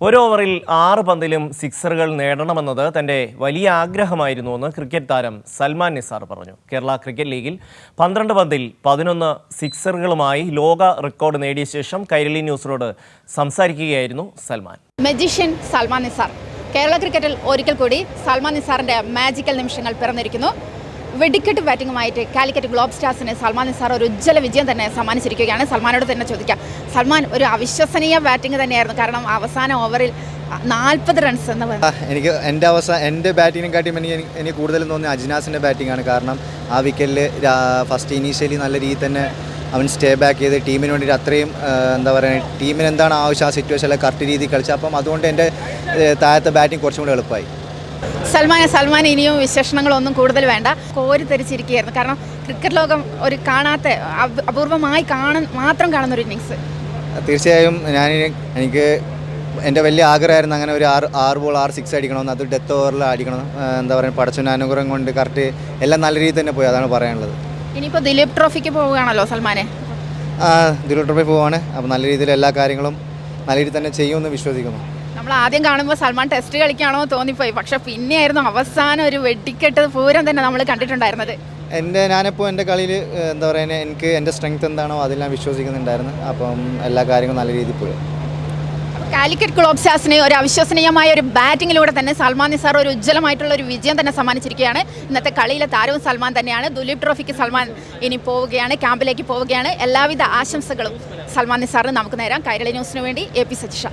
ഒരു ഓവറിൽ 6 പന്തിലും സിക്സറുകൾ നേടണമെന്നത് തന്റെ വലിയ ആഗ്രഹമായിരുന്നുവെന്ന് ക്രിക്കറ്റ് താരം സൽമാൻ നിസാർ പറഞ്ഞു. കേരള ക്രിക്കറ്റ് ലീഗിൽ 12 പന്തിൽ 11 സിക്സറുകളുമായി ലോക റെക്കോർഡ് നേടിയ ശേഷം കൈരളി ന്യൂസിനോട് സംസാരിക്കുകയായിരുന്നു സൽമാൻ. മജീഷ്യൻ സൽമാൻ നിസാർ കേരള ക്രിക്കറ്റിൽ ഒരിക്കൽ കൂടി സൽമാൻ നിസാറിന്റെ മാജിക്കൽ നിമിഷങ്ങൾ പിറന്നിരിക്കുന്നു. വെടിക്കെട്ട് ബാറ്റിംഗുമായിട്ട് കാലിക്കറ്റ് ഗ്ലോബ് സ്റ്റാർസിന് സൽമാൻ നിസാർ ഒരു ഉജ്ജ്വല വിജയം തന്നെ സമ്മാനിച്ചിരിക്കുകയാണ്. സൽമാനോട് തന്നെ ചോദിക്കാം, സൽമാൻ, ഒരു അവിശ്വസനീയ ബാറ്റിംഗ് തന്നെയായിരുന്നു. കാരണം അവസാന ഓവറിൽ 40 റൺസ് എന്ന് പറയുന്നത് എൻ്റെ ബാറ്റിങ്ങിനെക്കാട്ടിയും എനിക്ക് കൂടുതലും തോന്നിയ അജ്നാസിൻ്റെ ബാറ്റിംഗാണ്. കാരണം ആ വിക്കറ്റിൽ ഫസ്റ്റ് ഇനീഷ്യലി നല്ല രീതിയിൽ തന്നെ അവൻ സ്റ്റേ ബാക്ക് ചെയ്ത് ടീമിന് വേണ്ടിയിട്ട് അത്രയും എന്താ പറയുക, ടീമിന് എന്താണ് ആവശ്യം ആ സിറ്റുവേഷനിൽ കറക്റ്റ് രീതിയിൽ കളിച്ചു. അപ്പം അതുകൊണ്ട് എൻ്റെ താഴത്തെ ബാറ്റിംഗ് കുറച്ചും കൂടി എളുപ്പമായി. സൽമാൻ ഇനിയും വിശേഷണങ്ങളൊന്നും കൂടുതൽ വേണ്ട. കോരിത്തെരിച്ചിരിക്കുകയായിരുന്നു. കാരണം ക്രിക്കറ്റ് ലോകം ഒരു കാണാത്ത അപൂർവമായി മാത്രം കാണുന്ന ഒരു ഇന്നിങ്സ്. തീർച്ചയായും എനിക്ക് എൻ്റെ വലിയ ആഗ്രഹമായിരുന്നു അങ്ങനെ ഒരു 6 ബോൾ 6 സിക്സ് അടിക്കണമെന്ന്. അത് ഡെത്ത് ഓവറിൽ അടിക്കണം. എന്താ പറയുക, പടച്ചവൻ്റെ അനുഗ്രഹം കൊണ്ട് കറക്റ്റ് എല്ലാം നല്ല രീതിയിൽ തന്നെ പോയി. അതാണ് പറയാനുള്ളത്. ഇനിയിപ്പോൾ ദിലീപ് ട്രോഫിക്ക് പോവുകയാണല്ലോ സൽമാനെ. ദിലീപ് ട്രോഫി പോവാണ്. അപ്പോൾ നല്ല രീതിയിൽ എല്ലാ കാര്യങ്ങളും നല്ല രീതിയിൽ തന്നെ ചെയ്യുമെന്ന് വിശ്വസിക്കുന്നു. നമ്മൾ ആദ്യം കാണുമ്പോൾ സൽമാൻ ടെസ്റ്റ് കളിക്കാണോ തോന്നിപ്പോയി. പക്ഷെ പിന്നെയായിരുന്നു അവസാനം ഒരു വെടിക്കെട്ട് പൂരം തന്നെ നമ്മൾ കണ്ടിട്ടുണ്ടായിരുന്നത്. ഞാനിപ്പോൾ എൻ്റെ കളിയിൽ എന്താ പറയുക, എനിക്ക് എൻ്റെ സ്ട്രെങ്ത് എന്താണോ അതിൽ ഞാൻ വിശ്വസിക്കുന്നുണ്ടായിരുന്നു. അപ്പം എല്ലാ കാര്യങ്ങളും നല്ല രീതിയിൽ പോയി. കാലിക്കറ്റ് ഗ്ലോബ് സ്റ്റാർസിന് ഒരു അവിശ്വസനീയമായ ഒരു ബാറ്റിങ്ങിലൂടെ തന്നെ സൽമാൻ നിസാർ ഒരു ഉജ്ജ്വലമായിട്ടുള്ള ഒരു വിജയം തന്നെ സമ്മാനിച്ചിരിക്കുകയാണ്. ഇന്നത്തെ കളിയിലെ താരവും സൽമാൻ തന്നെയാണ്. ദുലീപ് ട്രോഫിക്ക് സൽമാൻ ഇനി പോവുകയാണ്, ക്യാമ്പിലേക്ക് പോവുകയാണ്. എല്ലാവിധ ആശംസകളും സൽമാൻ നിസാറിന് നമുക്ക് നേരാം. കൈരളി ന്യൂസിന് വേണ്ടി AP സജിഷ.